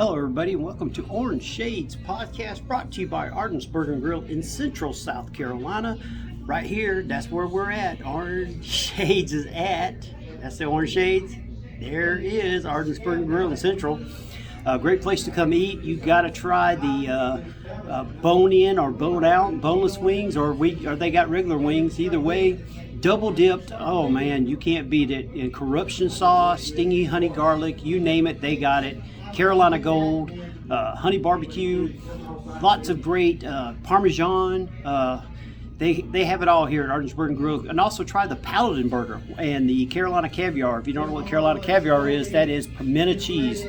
Hello, everybody, and welcome to OrandeShadez Podcast, brought to you by Arden's Burger and Grill in Central South Carolina. Right here, that's where we're at. OrandeShadez is at. That's the OrandeShadez. There is Arden's Burger and Grill in Central. A great place to come eat. You got to try the bone-in or bone-out, boneless wings, or they got regular wings. Either way, double dipped. Oh man, you can't beat it. In corruption sauce, stingy honey garlic, you name it, they got it. Carolina Gold, honey barbecue, lots of great Parmesan. They have it all here at Arden's Burger and Grill. And also try the Paladin Burger and the Carolina Caviar. If you don't know what Carolina Caviar is, that is pimento cheese.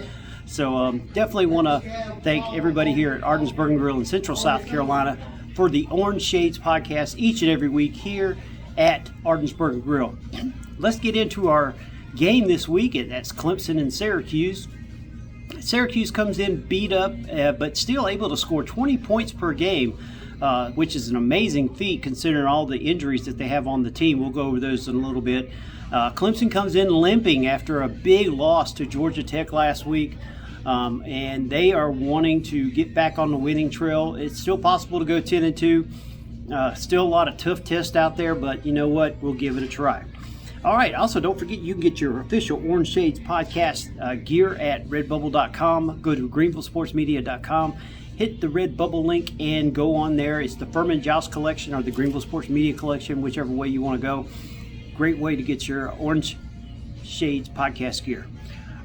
So definitely want to thank everybody here at Arden's Burger and Grill in Central South Carolina for the OrandeShadez Podcast each and every week here at Arden's Burger and Grill. Let's get into our game this week. That's Clemson and Syracuse. Syracuse comes in beat up, but still able to score 20 points per game, which is an amazing feat considering all the injuries that they have on the team. We'll go over those in a little bit. Clemson comes in limping after a big loss to Georgia Tech last week, and they are wanting to get back on the winning trail. It's still possible to go 10-2. Still a lot of tough tests out there, but you know what? We'll give it a try. All right. Also, don't forget you can get your official OrandeShadez Podcast gear at redbubble.com. Go to greenvillesportsmedia.com. Hit the Redbubble link and go on there. It's the Furman Joust collection or the Greenville Sports Media collection, whichever way you want to go. Great way to get your OrandeShadez Podcast gear.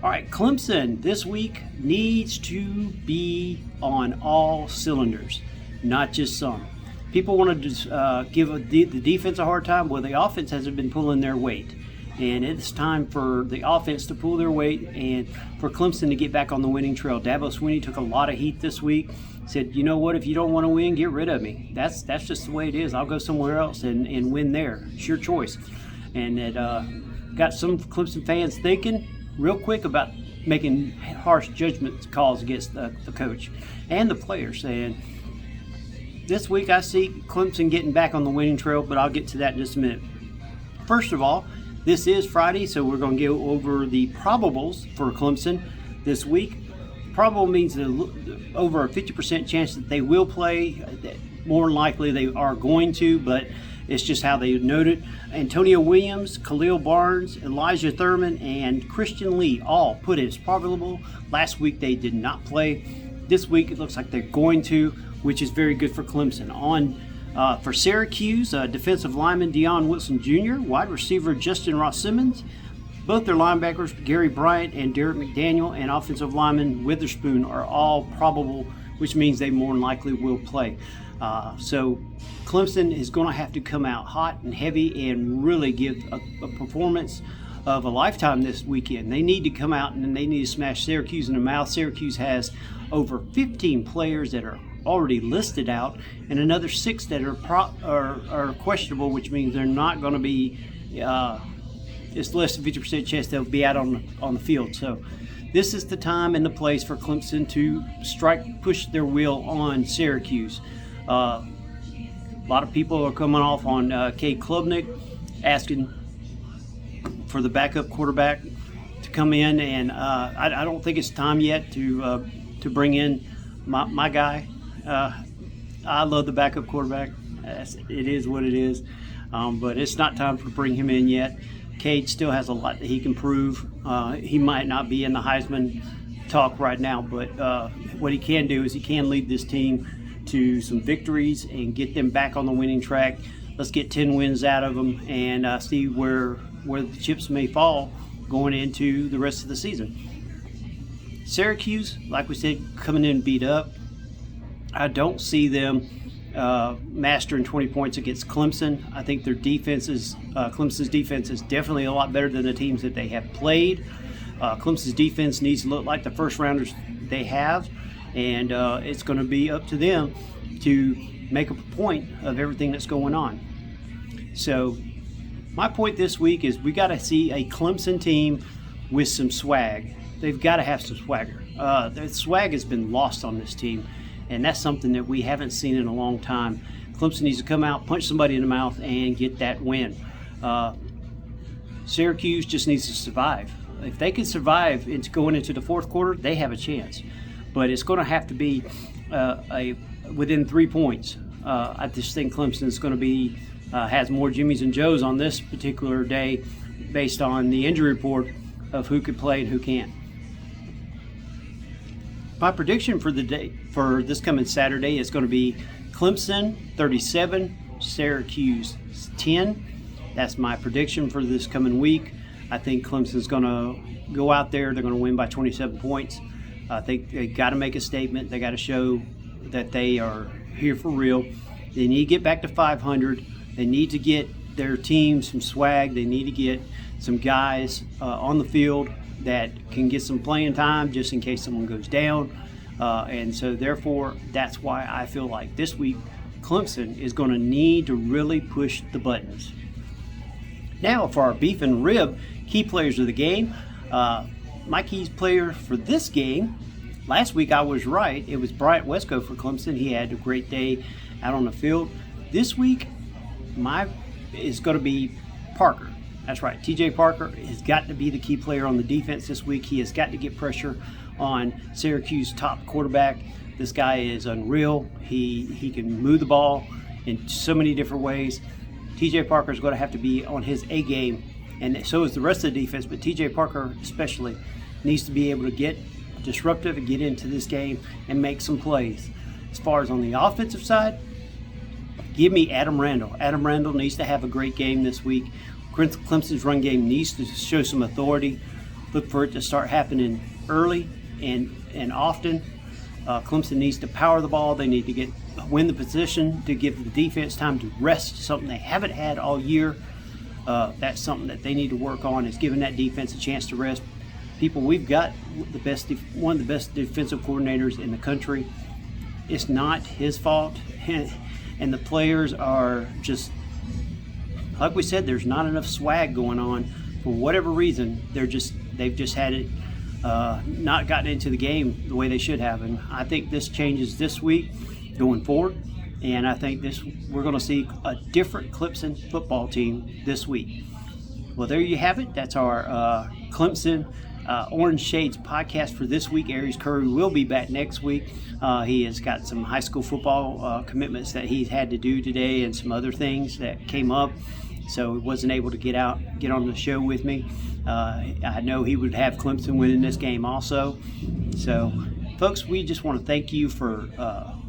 All right. Clemson this week needs to be on all cylinders, not just some. People want to give the defense a hard time. Well, the offense hasn't been pulling their weight. And it's time for the offense to pull their weight and for Clemson to get back on the winning trail. Dabo Swinney took a lot of heat this week. Said, you know what, if you don't want to win, get rid of me. That's just the way it is. I'll go somewhere else and win there. It's your choice. And it got some Clemson fans thinking real quick about making harsh judgment calls against the coach and the players. And this week I see Clemson getting back on the winning trail, but I'll get to that in just a minute. First of all, this is Friday, so we're going to go over the probables for Clemson this week. Probable means over a 50% chance that they will play. More than likely they are going to, but it's just how they note it. Antonio Williams, Khalil Barnes, Elijah Thurman, and Christian Lee all put it as probable. Last week they did not play. This week it looks like they're going to, which is very good for Clemson. For Syracuse, defensive lineman Deion Wilson Jr., wide receiver Justin Ross Simmons, both their linebackers Gary Bryant and Derek McDaniel, and offensive lineman Witherspoon are all probable, which means they more than likely will play. So Clemson is going to have to come out hot and heavy and really give a performance of a lifetime this weekend. They need to come out and they need to smash Syracuse in the mouth. Syracuse has over 15 players that are already listed out, and another 6 that are questionable, which means they're not going to be. It's less than 50% chance they'll be out on the field. So this is the time and the place for Clemson to push their wheel on Syracuse. A lot of people are coming off on Cade Klubnik, asking for the backup quarterback to come in, and I don't think it's time yet to bring in my guy. I love the backup quarterback. It is what it is, but it's not time to bring him in yet. Cade still has a lot that he can prove. He might not be in the Heisman talk right now, but what he can do is he can lead this team to some victories and get them back on the winning track. Let's get 10 wins out of them and see where the chips may fall going into the rest of the season. Syracuse, like we said, coming in beat up. I don't see them mastering 20 points against Clemson. I think their defense Clemson's defense is definitely a lot better than the teams that they have played. Clemson's defense needs to look like the first rounders they have, and it's going to be up to them to make a point of everything that's going on. So my point this week is we got to see a Clemson team with some swag. They've got to have some swagger. The swag has been lost on this team, and that's something that we haven't seen in a long time. Clemson needs to come out, punch somebody in the mouth, and get that win. Syracuse just needs to survive. If they can survive into going into the fourth quarter, they have a chance. but it's going to have to be within 3 points. I just think Clemson's going to be has more Jimmys and Joes on this particular day based on the injury report of who could play and who can't. My prediction for the day for this coming Saturday is going to be Clemson 37, Syracuse 10. That's my prediction for this coming week. I think Clemson's going to go out there. They're going to win by 27 points. I think they got to make a statement. They got to show that they are here for real. They need to get back to 500. They need to get their team some swag. They need to get some guys on the field that can get some playing time just in case someone goes down. And so therefore, that's why I feel like this week Clemson is going to need to really push the buttons. Now for our beef and rib key players of the game. My key player for this game, last week I was right. It was Bryant Wesco for Clemson. He had a great day out on the field. This week, is going to be Parker. That's right. TJ Parker has got to be the key player on the defense this week. He has got to get pressure on Syracuse top quarterback. This guy is unreal. He can move the ball in so many different ways. TJ Parker is going to have to be on his A game, and so is the rest of the defense, but TJ Parker especially needs to be able to get disruptive and get into this game and make some plays. As far as on the offensive side, give me Adam Randall. Adam Randall needs to have a great game this week. Clemson's run game needs to show some authority. Look for it to start happening early and often. Clemson needs to power the ball. They need to win the position to give the defense time to rest, something they haven't had all year. That's something that they need to work on, is giving that defense a chance to rest. People, we've got one of the best defensive coordinators in the country. It's not his fault, and the players are just, like we said, there's not enough swag going on. For whatever reason, they've just had it not gotten into the game the way they should have. And I think this changes this week going forward. And I think we're going to see a different Clemson football team this week. Well, there you have it. That's our Clemson Orange Shades podcast for this week. Aries Curry will be back next week. He has got some high school football commitments that he's had to do today and some other things that came up. So he wasn't able to get on the show with me. I know he would have Clemson winning this game also. So, folks, we just want to thank you for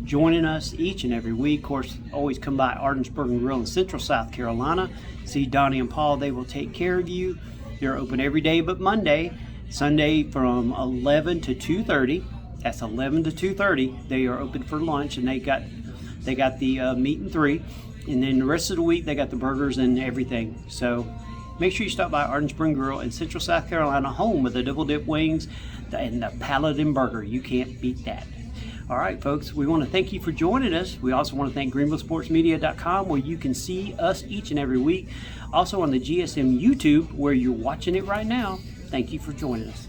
joining us each and every week. Of course, always come by OrandeShadez Grill in Central South Carolina. See Donnie and Paul. They will take care of you. They're open every day but Monday. Sunday from 11 to 2:30. That's 11 to 2:30. They are open for lunch, and they got the meat and three. And then the rest of the week, they got the burgers and everything. So make sure you stop by OrandeShadez Grill in Central South Carolina, home of the double dip wings and the Paladin burger. You can't beat that. All right, folks, we want to thank you for joining us. We also want to thank GreenvilleSportsMedia.com, where you can see us each and every week. Also on the GSM YouTube, where you're watching it right now. Thank you for joining us.